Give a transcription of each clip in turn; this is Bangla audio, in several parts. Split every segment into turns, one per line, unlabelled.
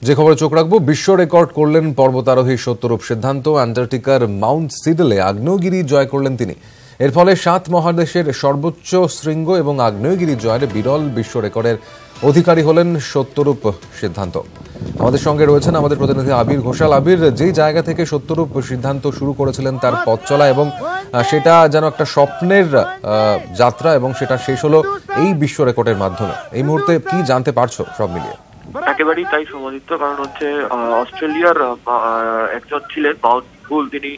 যে খবরে চোখ রাখবো, বিশ্ব রেকর্ড করলেন পর্বতারোহী সত্যরূপ সিদ্ধান্ত। অ্যান্টার্কটিকার মাউন্ট সিডলে আগ্নেয়গিরি জয় করলেন তিনি। এর ফলে 7 মহাদেশের সর্বোচ্চ শৃঙ্গ এবং আগ্নেয়গিরি জয়ের বিরল বিশ্ব রেকর্ডের অধিকারী হলেন সত্যরূপ সিদ্ধান্ত। আমাদের সঙ্গে রয়েছেন আমাদের প্রতিনিধি আবির ঘোষাল। আবির, যেই জায়গা থেকে সত্যরূপ সিদ্ধান্ত শুরু করেছিলেন তার পথ চলা, এবং সেটা যেন একটা স্বপ্নের যাত্রা, এবং সেটা শেষ হলো এই বিশ্ব রেকর্ডের মাধ্যমে, এই মুহূর্তে কি জানতে পারছো সব মিলিয়ে?
একেবারেই তাই সমাদিত্য, কারণ অস্ট্রেলিয়ার একজন ছিলেন মাউন্ট বুল, তিনি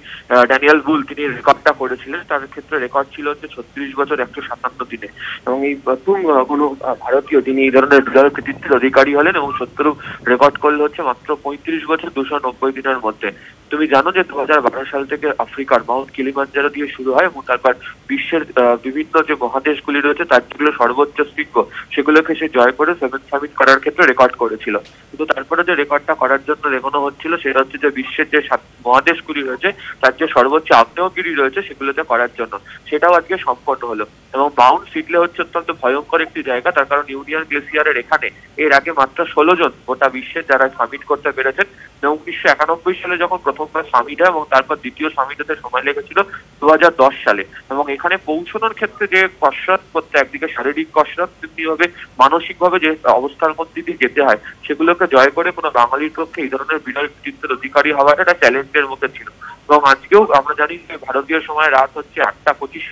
ড্যানিয়েল বুল, তিনি রেকর্ডটা করেছিলেন। তার ক্ষেত্রে রেকর্ড ছিল 36 বছর 157 দিনে, এবং এই প্রথম কোনো ভারতীয় তিনি এই ধরনের বিরল কৃতিত্বের অধিকারী হলেন। এবং সত্যরূপ রেকর্ড করলে মাত্র 35 বছর 290 দিনের মধ্যে। তুমি জানো যে 2012 সাল থেকে আফ্রিকার মাউন্ট কিলিমাঞ্জারো দিয়ে শুরু হয়, এবং তারপর বিশ্বের বিভিন্ন যে মহাদেশগুলি রয়েছে তার যেগুলো সর্বোচ্চ শৃঙ্গ সেগুলোকে সে জয় করে 7 সামিট করার ক্ষেত্রে রেকর্ড করেছিল। কিন্তু তারপরে যে রেকর্ডটা করার জন্য এগোনো হচ্ছিল সেটা হচ্ছে যে বিশ্বের যে 7 মহাদেশগুলি রয়েছে তার যে সর্বোচ্চ আগ্নেয়গিরি রয়েছে সেগুলোতে করার জন্য, সেটাও আজকে সম্পন্ন হলো। এবং মাউন্ট সিডলে অত্যন্ত ভয়ঙ্কর একটি জায়গা, তার কারণ ইউনিয়ন গ্লেসিয়ারের এখানে এর আগে মাত্র 16 জন গোটা বিশ্বের যারা সামিট করতে পেরেছেন। এবং 1991 সালে যখন প্রথমবার সামিট হয়, এবং তারপর দ্বিতীয় সামিট হতে সময় লেগেছিল 2010 সালে। এবং এখানে পৌঁছানোর ক্ষেত্রে যে কসরত করতে, একদিকে শারীরিক কসরত, তেমনিভাবে মানসিকভাবে যে অবস্থার মধ্যে দিয়ে যেতে হয়, সেগুলোকে জয় করে কোনো বাঙালির পক্ষে এই ধরনের বিরল কৃতিত্বের অধিকারী হওয়াটা একটা চ্যালেঞ্জের মুখে ছিল। এবং আজকেও আমরা জানি যে ভারতীয় সময় রাত 8টা 25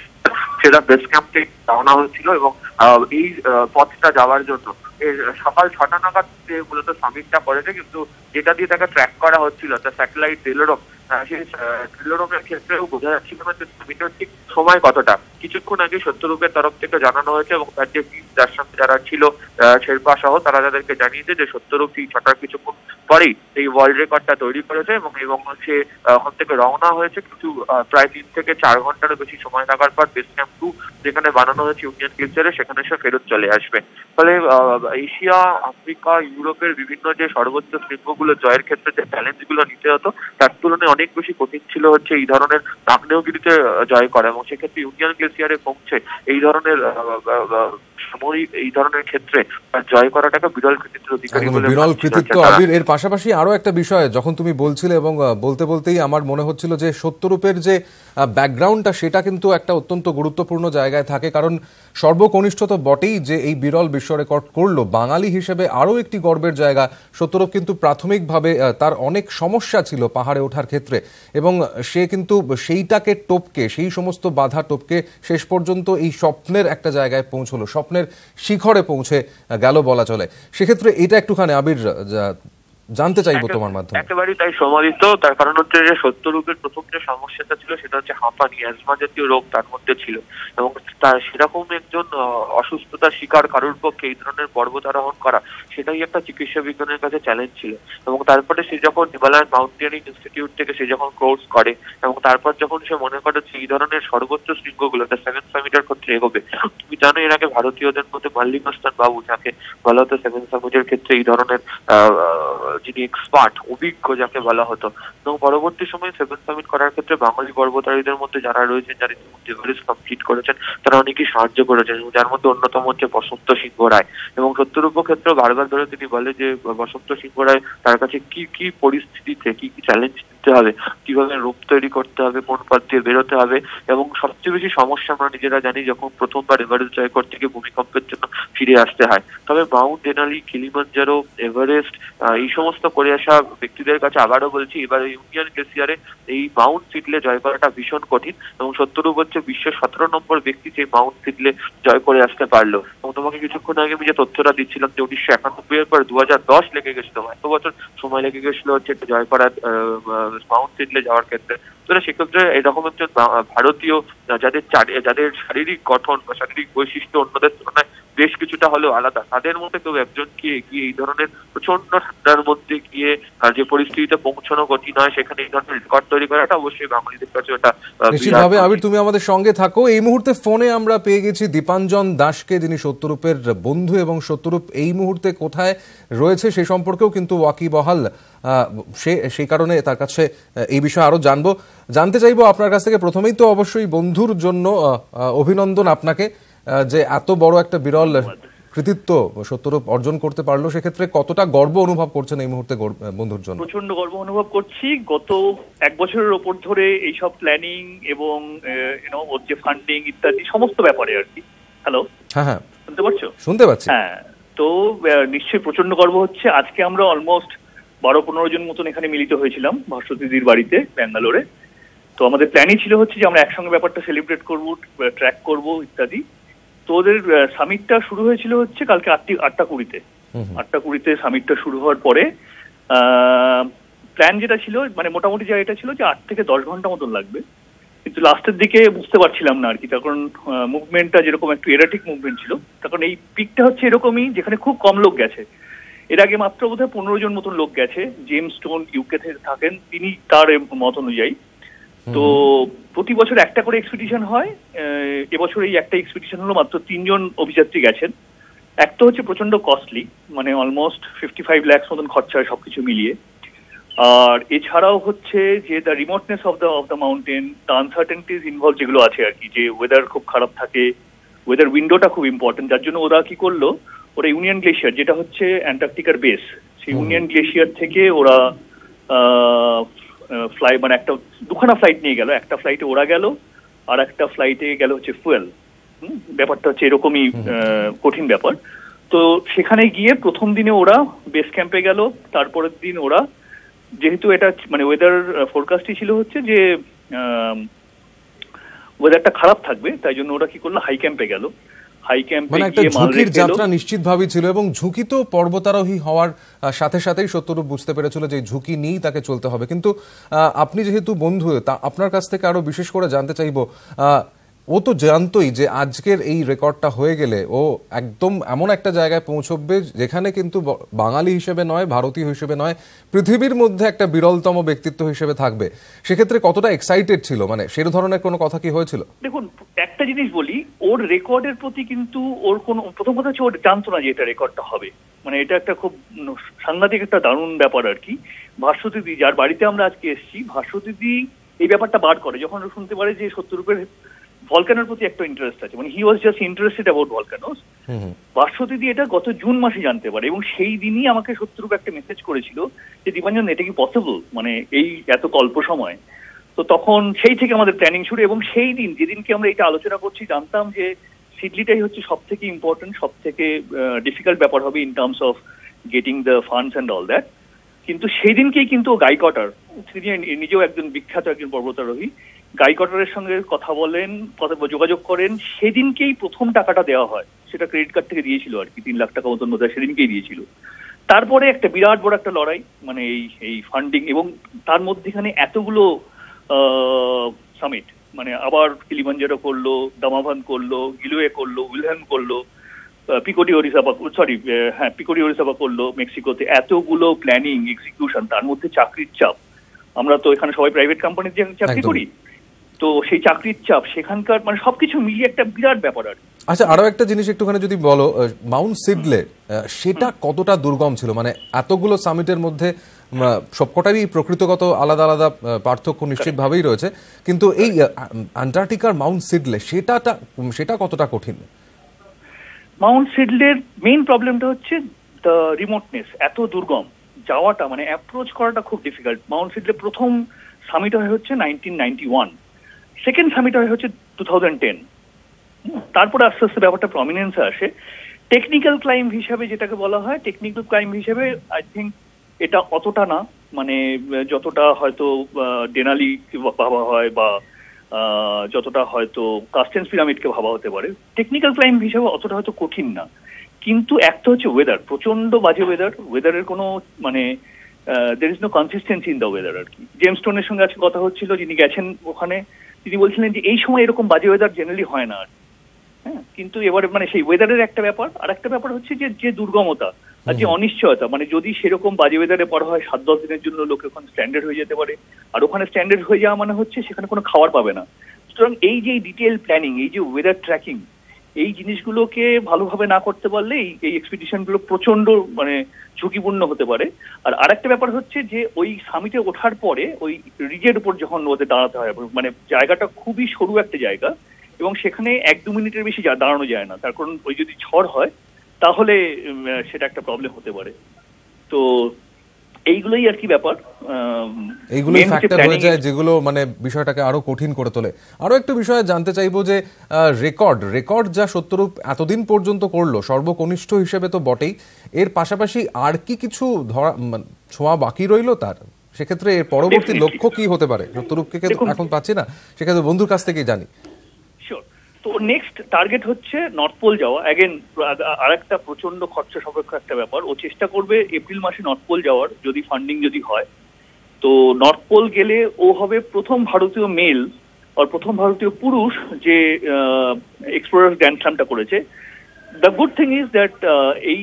সেটা বেস ক্যাম্প থেকে রওনা হয়েছিল, এবং এই পথটা যাওয়ার জন্য সকাল 6টা নাগাদ মূলত সামিটটা করেছে। কিন্তু যেটা দিয়ে তাকে ট্র্যাক করা হচ্ছিল, স্যাটেলাইট টেলিস্কোপ, সেই টেলিস্কোপের ক্ষেত্রেও বোঝা যাচ্ছিল না যে সামিটের ঠিক সময় কতটা। কিছুক্ষণ আগে সত্যরূপের তরফ থেকে জানানো হয়েছে, এবং তার যে যার সঙ্গে যারা ছিল শেরপা সহ, তারা তাদেরকে জানিয়েছে যে সত্যরূপ ঠিক 6টার কিছুক্ষণ পরেই এই ওয়ার্ল্ড রেকর্ডটা তৈরি করেছে, এবং সে ওখান থেকে রওনা হয়েছে। কিন্তু প্রায় 3 থেকে 4 ঘন্টারও বেশি সময় লাগার পর বেস ক্যাম্প 2 যেখানে বানানো হয়েছে ইউনিয়ন গ্লেসিয়ারে, সেখানে সে ফেরত চলে আসবে। ফলে এশিয়া, আফ্রিকা, ইউরোপের বিভিন্ন যে সর্বোচ্চ শৃঙ্গগুলো জয়ের ক্ষেত্রে যে চ্যালেঞ্জগুলো নিতে হতো তার তুলনায় অনেক বেশি কঠিন ছিল এই ধরনের আগ্নেয়গিরিতে জয় করা। এবং সেক্ষেত্রে ইউনিয়ন গ্লেসিয়ারে পৌঁছে এই ধরনের এই ধরনের ক্ষেত্রে জয় করাটাকে বিরল কৃতিত্বের অধিকারী বলে
বিরল কৃতিত্ব। আবির, এর পাশাপাশি আরো একটা বিষয় যখন তুমি বলছিলে, এবং বলতে বলতেই আমার মনে হচ্ছিল যে সত্যরূপের যে ব্যাকগ্রাউন্ডটা সেটা কিন্তু একটা অত্যন্ত গুরুত্বপূর্ণ জায়গায় থাকে। কারণ সর্বকনিষ্ঠ তো বটেই যে এই বিরল বিশ্ব রেকর্ড করলো, বাঙালি হিসেবে আরো একটি গর্বের জায়গা। সত্যরূপ কিন্তু প্রাথমিকভাবে তার অনেক সমস্যা ছিল পাহাড়ে ওঠার ক্ষেত্রে, এবং সে কিন্তু সেইটাকে টপকে, সেই সমস্ত বাধা টপকে শেষ পর্যন্ত এই স্বপ্নের একটা জায়গায় পৌঁছলো, স্বপ্নের শিখরে পৌঁছে গেল বলা চলে। সেক্ষেত্রে এটা একটুখানি আবির জানতে চাইবো তোমার মাধ্যমে।
একেবারেই তাই সমাদিত, তার কারণ হচ্ছে যে সত্যরূপের প্রথম যে সমস্যাটা ছিল সেটা হচ্ছে হাঁপানি, অ্যাজমা জাতীয় রোগ তার মধ্যে ছিল। এবং তার সেরকম একজন অসুস্থতার শিকার কারোর পক্ষে এই ধরনের পর্বতারোহণ করা সেটাই একটা চিকিৎসা বিজ্ঞানের কাছে চ্যালেঞ্জ ছিল। এবং তারপরে সে যখন হিমালয়ান মাউন্টেনিং ইনস্টিটিউট থেকে সে যখন কোর্স করে, এবং তারপর যখন সে মনে করে এই ধরনের সর্বোচ্চ শৃঙ্গগুলো 7 সামিটের ক্ষেত্রে এগোবে। তুমি জানো এর আগে ভারতীয়দের মধ্যে মাল্লিকাস্তান বাবু, যাকে বলা হতো 7 সামিটের ক্ষেত্রে এই ধরনের যিনি এক্সপার্ট, অভিজ্ঞ যাকে বলা হতো, এবং পরবর্তী সময়ে 7 সামিট করার ক্ষেত্রে বাঙালি পর্বতারীদের মধ্যে যারা রয়েছেন, যারা এভারেস্ট কমপ্লিট করেছেন, তারা অনেকেই সাহায্য করেছেন, যার মধ্যে অন্যতম হচ্ছে বসন্ত সিংহ রায়। এবং সত্যরূপ ক্ষেত্রে বারবার ধরে তিনি বলে যে বসন্ত সিংহ রায় তার কাছে কি কি পরিস্থিতিতে কি কি চ্যালেঞ্জ নিতে হবে, কিভাবে রূপ তৈরি করতে হবে, কোন পথ দিয়ে বেরোতে হবে। এবং সবচেয়ে বেশি সমস্যা আমরা নিজেরা জানি যখন প্রথমবার এভারেস্ট জয় করতে গিয়ে ভূমিকম্পের জন্য ফিরে আসতে হয়। তবে মাউন্ট ডেনালি, কিলিমাঞ্জারো, এভারেস্ট এই সমস্ত করে আসা ব্যক্তিদের কাছে আবারও বলছি, এবার ইউনিয়ন গ্লেসিয়ারে এই মাউন্ট সিডলে জয় করাটা ভীষণ কঠিন। এবং সত্যরূপ হচ্ছে বিশ্বের 17 নম্বর ব্যক্তি যে মাউন্ট সিডলে জয় করে আসতে পারলো। এবং তোমাকে কিছুক্ষণ আগে আমি যে তথ্যটা দিচ্ছিলাম যে 1991 এর পর 2010 লেগে গেছিল, এত বছর সময় লেগে গেছিল জয় করার মাউন্ট সিডলে যাওয়ার ক্ষেত্রে। তো সেক্ষেত্রে এরকম একজন ভারতীয় যাদের শারীরিক গঠন বা শারীরিক বৈশিষ্ট্য অন্যদের তুলনায় বেশ কিছুটা হলেও আলাদা, তাদের মধ্যে কেউ একজনকে এগিয়ে এই ধরনের প্রচন্ড ঠান্ডার মধ্যে গিয়ে যে পরিস্থিতিতে পৌঁছানো কঠিন হয়, সেখানে এই ধরনের রেকর্ড তৈরি করাটা অবশ্যই বাঙালিদের কাছে ওটা
নিশ্চিতভাবে। আবির, তুমি আমাদের সঙ্গে থাকো। এই মুহূর্তে ফোনে আমরা পেয়ে গেছি দীপাঞ্জন দাসকে, যিনি সত্যরূপের বন্ধু, এবং সত্যরূপ এই মুহূর্তে কোথায় রয়েছে সে সম্পর্কেও কিন্তু ওয়াকিবহাল, সেই কারণে তার কাছে এই বিষয়ে আরো জানতে চাইবো আপনার কাছ থেকে। প্রথমেই তো অবশ্যই বন্ধুর জন্য অভিনন্দন আপনাকে, যে এত বড় একটা বিরল কৃতিত্ব সত্যরূপ অর্জন করতে পারলো, সেক্ষেত্রে কতটা গর্ব অনুভব করছেন এই মুহূর্তে বন্ধুর জন্য?
প্রচন্ড গর্ব অনুভব করছি। গত 1 বছরের ওপর ধরে এইসব প্ল্যানিং এবং ওর যে ফান্ডিং ইত্যাদি সমস্ত ব্যাপারে আর কি। হ্যালো,
হ্যাঁ হ্যাঁ,
শুনতে পাচ্ছো?
শুনতে পাচ্ছি।
হ্যাঁ, তো নিশ্চয়ই প্রচন্ড গর্ব হচ্ছে। আজকে আমরা অলমোস্ট 12-15 জন মতন এখানে মিলিত হয়েছিলাম ভাস্বতীদির বাড়িতে ব্যাঙ্গালোরে। তো আমাদের প্ল্যানই ছিল হচ্ছে যে আমরা একসঙ্গে ব্যাপারটা সেলিব্রেট করবো, ট্র্যাক করবো ইত্যাদি। তো ওদের সামিটটা শুরু হয়েছিল হচ্ছে কালকে 8টা 20-তে সামিটটা শুরু হওয়ার পরে প্ল্যান যেটা ছিল, মানে মোটামুটি যা এটা ছিল যে 8 থেকে 10 ঘন্টা মতন লাগবে, কিন্তু লাস্টের দিকে বুঝতে পারছিলাম না আর কি, তখন মুভমেন্টটা যেরকম একটু এরাটিক মুভমেন্ট ছিল, তখন এই পিকটা হচ্ছে এরকমই যেখানে খুব কম লোক গেছে। এর আগে মাত্র বোধহয় 15 জন মতন লোক গেছে। জেমস স্টোন ইউকে থেকে থাকেন, তিনি তার মত অনুযায়ী। তো প্রতি বছর একটা করে এক্সপিডিশন হয়, এবছর এই একটা এক্সপিডিশন হলো, মাত্র 3 জন অভিযাত্রী গেছেন। একটা হচ্ছে প্রচন্ড কস্টলি, মানে অলমোস্ট 55 লাখ মতন খরচা হয় সবকিছু মিলিয়ে। আর এছাড়াও হচ্ছে যে the remoteness of the mountain, the uncertainties involve যেগুলো আছে আর কি, যে ওয়েদার খুব খারাপ থাকে, ওয়েদার উইন্ডোটা খুব ইম্পর্টেন্ট, যার জন্য ওরা কি করলো, ওরা ইউনিয়ন গ্লেশিয়ার যেটা হচ্ছে অ্যান্টার্কটিকার বেস, সেই ইউনিয়ন গ্লেশিয়ার থেকে ওরা মানে একটা 2খানা ফ্লাইট নিয়ে গেল। একটা ফ্লাইটে ওরা গেল, আর একটা ফ্লাইটে গেল হচ্ছে ফুয়েল। ব্যাপারটা হচ্ছে এরকমই কঠিন ব্যাপার। তো সেখানে গিয়ে প্রথম দিনে ওরা বেস ক্যাম্পে গেল, তারপরের দিন ওরা, যেহেতু এটা মানে ওয়েদার ফোরকাস্টই ছিল হচ্ছে যে ওয়েদারটা খারাপ থাকবে, তাই জন্য ওরা কি করলো, হাই ক্যাম্পে গেল। হাই ক্যাম্পে
মানে একটা ঝুঁকির যাত্রা নিশ্চিতভাবেই ছিল, এবং ঝুঁকি তো পর্বতারোহী হওয়ার সাথে সাথেই সত্যরূপ বুঝতে পেরেছিল যে ঝুঁকি নিয়েই তাকে চলতে হবে। কিন্তু আপনি যেহেতু বন্ধু, তা আপনার কাছ থেকে আরো বিশেষ করে জানতে চাইবো, ও তো জানতোই যে আজকের এই রেকর্ডটা হয়ে গেলে ও একদম এমন একটা জায়গায় পৌঁছবে যেখানে কিন্তু বাঙালি হিসেবে নয়, ভারতীয় হিসেবে নয়, পৃথিবীর মধ্যে একটা বিরলতম ব্যক্তিত্ব হিসেবে থাকবে। সেক্ষেত্রে কতটা এক্সাইটেড ছিল, মানে সেই ধরনের কোনো কথা কি হয়েছিল?
দেখুন, একটা জিনিস বলি, ওর রেকর্ডের প্রতি কিন্তু ওর কোনো, প্রথম কথা হচ্ছে ওর জানতো না যে এটা রেকর্ডটা হবে। মানে এটা একটা খুব সাংঘাতিক একটা দারুণ ব্যাপার আর কি। ভাস্বতীদি, যার বাড়িতে আমরা আজকে এসেছি, ভাস্বতীদি এই ব্যাপারটা বার করে যখন ও শুনতে পারে যে সত্যরূপের ভলকানোর প্রতি একটা ইন্টারেস্ট আছে, মানে he was just interested about volcanoes. ভাস্বতীদি এটা গত জুন মাসে জানতে পারে, এবং সেই দিনই আমাকে সত্যরূপ একটা মেসেজ করেছিল যে দীপাঞ্জন, এটা কি পসিবল, মানে এই এত অল্প সময়। তো তখন সেই থেকে আমাদের প্ল্যানিং শুরু, এবং সেই দিন যেদিনকে আমরা এটা আলোচনা করছি জানতাম যে সিডলিটাই হচ্ছে সব থেকে ইম্পর্টেন্ট, সব থেকে ডিফিকাল্ট ব্যাপার হবে in terms of getting the funds and all that. কিন্তু সেই দিনকেই কিন্তু গাইকটার, তিনি নিজেও একজন বিখ্যাত একজন পর্বতারোহী, গাইকটারের সঙ্গে কথা বলেন, যোগাযোগ করেন, সেদিনকেই প্রথম টাকাটা দেওয়া হয়। সেটা ক্রেডিট কার্ড থেকে দিয়েছিল আর কি, 3 লাখ টাকা মতন বোধহয় সেদিনকেই দিয়েছিল। তারপরে একটা বিরাট বড় একটা লড়াই, মানে এই ফান্ডিং, এবং তার মধ্যেখানে এতগুলো সামিট, মানে আবার কিলিমাঞ্জারো করলো, দামাভান করলো, গিলোয়ে করলো, উইলহেম করলো, পিকো ডি ওরিসাবা করলো মেক্সিকোতে, এতগুলো প্ল্যানিং, এক্সিকিউশন, তার মধ্যে চাকরির চাপ। আমরা তো এখানে সবাই প্রাইভেট কোম্পানিতে চাকরি করি, তো সেই চাকরির চাপ, সেখানকার মানে সবকিছু মিলিয়ে একটা বিরাট ব্যাপার আর।
আচ্ছা, আরো একটা জিনিস একটুখানি যদি বলো, মাউন্ট সিডলে সেটা কতটা দুর্গম ছিল? মানে এতগুলো সামিটের মধ্যে সবকটারই প্রকৃতগত আলাদা আলাদা পার্থক্য নিশ্চিতভাবেই রয়েছে, কিন্তু এই আন্টার্কটিকার মাউন্ট সিডলে সেটা কতটা কঠিন?
মাউন্ট সিডলের মেইন প্রবলেমটা হচ্ছে দ্য রিমোটনেস, এত দুর্গম যাওয়াটা, মানে অ্যাপ্রোচ করাটা খুব ডিফিকাল্ট। মাউন্ট সিডলে প্রথম সামিট হয় হচ্ছে 1991, সেকেন্ড সামিট হয় হচ্ছে 2010, তারপরে আস্তে আস্তে ব্যাপারটা প্রমিনেন্সে আসে। টেকনিক্যাল ক্লাইম্ব হিসাবে যেটাকে বলা হয়, টেকনিক্যাল ক্লাইম্ব হিসেবে আই থিঙ্ক এটা অতটা না, মানে যতটা হয়তো ডেনালি ভাবা হয় বা যতটা হয়তো কাস্টেন্স পিরামিডকে ভাবা হতে পারে, টেকনিক্যাল ক্লাইম্ব হিসেবে অতটা হয়তো কঠিন না। কিন্তু একটা হচ্ছে ওয়েদার, প্রচন্ড বাজে ওয়েদারের কোনো মানে there is no consistency in the weather আর কি। জেমস স্টোনের সঙ্গে আজকে কথা হচ্ছিল, যিনি গেছেন ওখানে, তিনি বলছিলেন যে এই সময় এরকম বাজে ওয়েদার জেনারেলি হয় না আর। হ্যাঁ, কিন্তু এবারে মানে সেই ওয়েদারের একটা ব্যাপার, আর একটা ব্যাপার হচ্ছে যে দুর্গমতা আর যে অনিশ্চয়তা, মানে যদি সেরকম বাজে ওয়েদারে পড়া হয় 7-10 দিনের জন্য লোক ওখানে স্ট্যান্ডার্ড হয়ে যেতে পারে, আর ওখানে স্ট্যান্ডার্ড হয়ে যাওয়া মানে হচ্ছে সেখানে কোনো খাবার পাবে না। সুতরাং এই যে ডিটেল প্ল্যানিং, এই যে ওয়েদার ট্র্যাকিং, এই জিনিসগুলোকে ভালোভাবে না করতে পারলে এই এক্সপিডিশনগুলো প্রচন্ড মানে ঝুঁকিপূর্ণ হতে পারে। আর আরেকটা ব্যাপার হচ্ছে যে ওই সামিটে ওঠার পরে ওই রিজের উপর যখন ওদের দাঁড়াতে হয়, মানে জায়গাটা খুবই সরু একটা জায়গা, এবং সেখানে 1-2 মিনিটের বেশি দাঁড়ানো যায় না, তার কারণ ওই যদি ঝড় হয় তাহলে সেটা একটা প্রবলেম হতে পারে। তো এইগুলোই আর কি ব্যাপার,
এইগুলোই ফ্যাক্টর হয়ে যায় যেগুলো মানে বিষয়টাকে আরো কঠিন করে তোলে। আরো একটা বিষয় জানতে চাইবো যে রেকর্ড যা সত্যরূপ এতদিন পর্যন্ত করলো সর্বকনিষ্ঠ হিসেবে তো বটেই, এর পাশাপাশি আর কি কিছু ছোঁয়া বাকি রইলো তার? সেক্ষেত্রে এর পরবর্তী লক্ষ্য কি হতে পারে? সত্যরূপকে এখন পাচ্ছি না, সেক্ষেত্রে বন্ধুর কাছ থেকেই জানি।
তো নেক্সট টার্গেট হচ্ছে নর্থ পোল যাওয়া। অ্যাগেন আরেকটা প্রচন্ড খরচা সাপেক্ষ একটা ব্যাপার। ও চেষ্টা করবে এপ্রিল মাসে নর্থ পোল যাওয়ার, যদি ফান্ডিং যদি হয়। তো নর্থ পোল গেলে ও হবে প্রথম ভারতীয় মেল আর প্রথম ভারতীয় পুরুষ যে এক্সপ্লোরার গ্র্যান্ড স্ল্যামটা করেছে। The good thing is that এই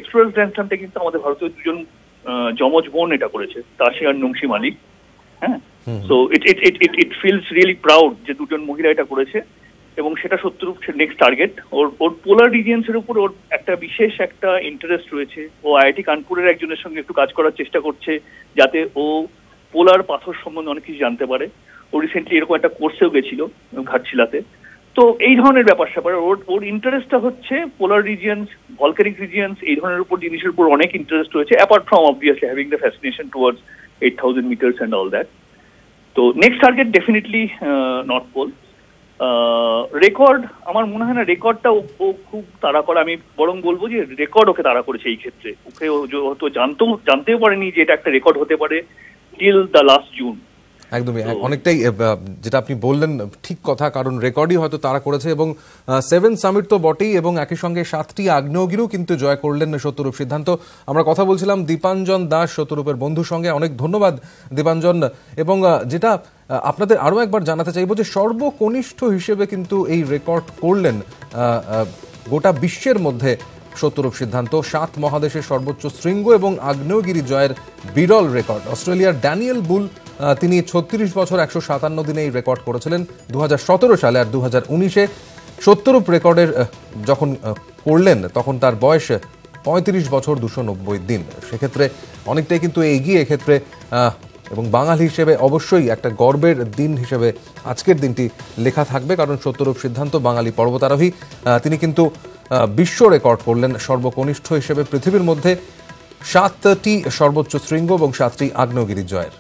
এক্সপ্লোরার গ্র্যান্ড স্ল্যামটা কিন্তু আমাদের ভারতীয় দুজন যমজ বোন এটা করেছে, তাশি আর নুংশি মালিক। হ্যাঁ, so it feels really proud যে দুজন মহিলা এটা করেছে, এবং সেটা সত্যরূপ নেক্সট টার্গেট। ওর পোলার রিজিয়ন্স এর উপর ওর একটা বিশেষ একটা ইন্টারেস্ট রয়েছে। ও আইআইটি কানপুরের একজনের সঙ্গে একটু কাজ করার চেষ্টা করছে যাতে ও পোলার পাথর সম্বন্ধে অনেক কিছু জানতে পারে। ও রিসেন্টলি এরকম একটা কোর্সেও গেছিল ঘাটশিলাতে। তো এই ধরনের ব্যাপার স্যাপার ওর ইন্টারেস্টটা হচ্ছে পোলার রিজিয়ন্স, ভলকানিক রিজিয়ন্স, এই ধরনের উপর জিনিসের উপর অনেক ইন্টারেস্ট রয়েছে, apart from obviously having the fascination towards 8000 metres and all that. তো next target definitely north pole. Record আমার মনে হয় না রেকর্ডটা ও খুব তাড়া করে, আমি বরং বলবো যে রেকর্ড ওকে তাড়া করেছে এই ক্ষেত্রে। ওকে হয়তো জানতেও পারেনি যে এটা একটা রেকর্ড হতে পারে টিল দ্য লাস্ট জুন।
একদমই অনেকটাই যেটা আপনি বললেন ঠিক কথা, কারণ রেকর্ডই হয়তো তারা করেছে। এবং 7 সামিট তো বটেই, এবং একই সঙ্গে 7টি আগ্নেয়গিরিও কিন্তু জয় করলেন সত্যরূপ সিদ্ধান্ত। আমরা কথা বলছিলাম দীপাঞ্জন দাস, সত্যরূপের বন্ধুর সঙ্গে। অনেক ধন্যবাদ দীপাঞ্জন। এবং যেটা আপনাদের আরও একবার জানাতে চাইব যে সর্বকনিষ্ঠ হিসেবে কিন্তু এই রেকর্ড করলেন গোটা বিশ্বের মধ্যে সত্যরূপ সিদ্ধান্ত। 7 মহাদেশের সর্বোচ্চ শৃঙ্গ এবং আগ্নেয়গিরি জয়ের বিরল রেকর্ড। অস্ট্রেলিয়ার ড্যানিয়েল বুল তিনি 36 বছর 157 দিনে এই রেকর্ড করেছিলেন 2017 সালে। আর 2019-এ সত্যরূপ রেকর্ডের যখন করলেন তখন তার বয়স 35 বছর 290 দিন। সেক্ষেত্রে অনেকটাই কিন্তু এগিয়ে এক্ষেত্রে, এবং বাঙালি হিসেবে অবশ্যই একটা গর্বের দিন হিসেবে আজকের দিনটি লেখা থাকবে, কারণ সত্যরূপ সিদ্ধান্ত বাঙালি পর্বতারোহী। তিনি কিন্তু বিশ্ব রেকর্ড করলেন সর্বকনিষ্ঠ হিসেবে পৃথিবীর মধ্যে 7টি সর্বোচ্চ শৃঙ্গ এবং 7টি আগ্নেয়গিরি জয়ের।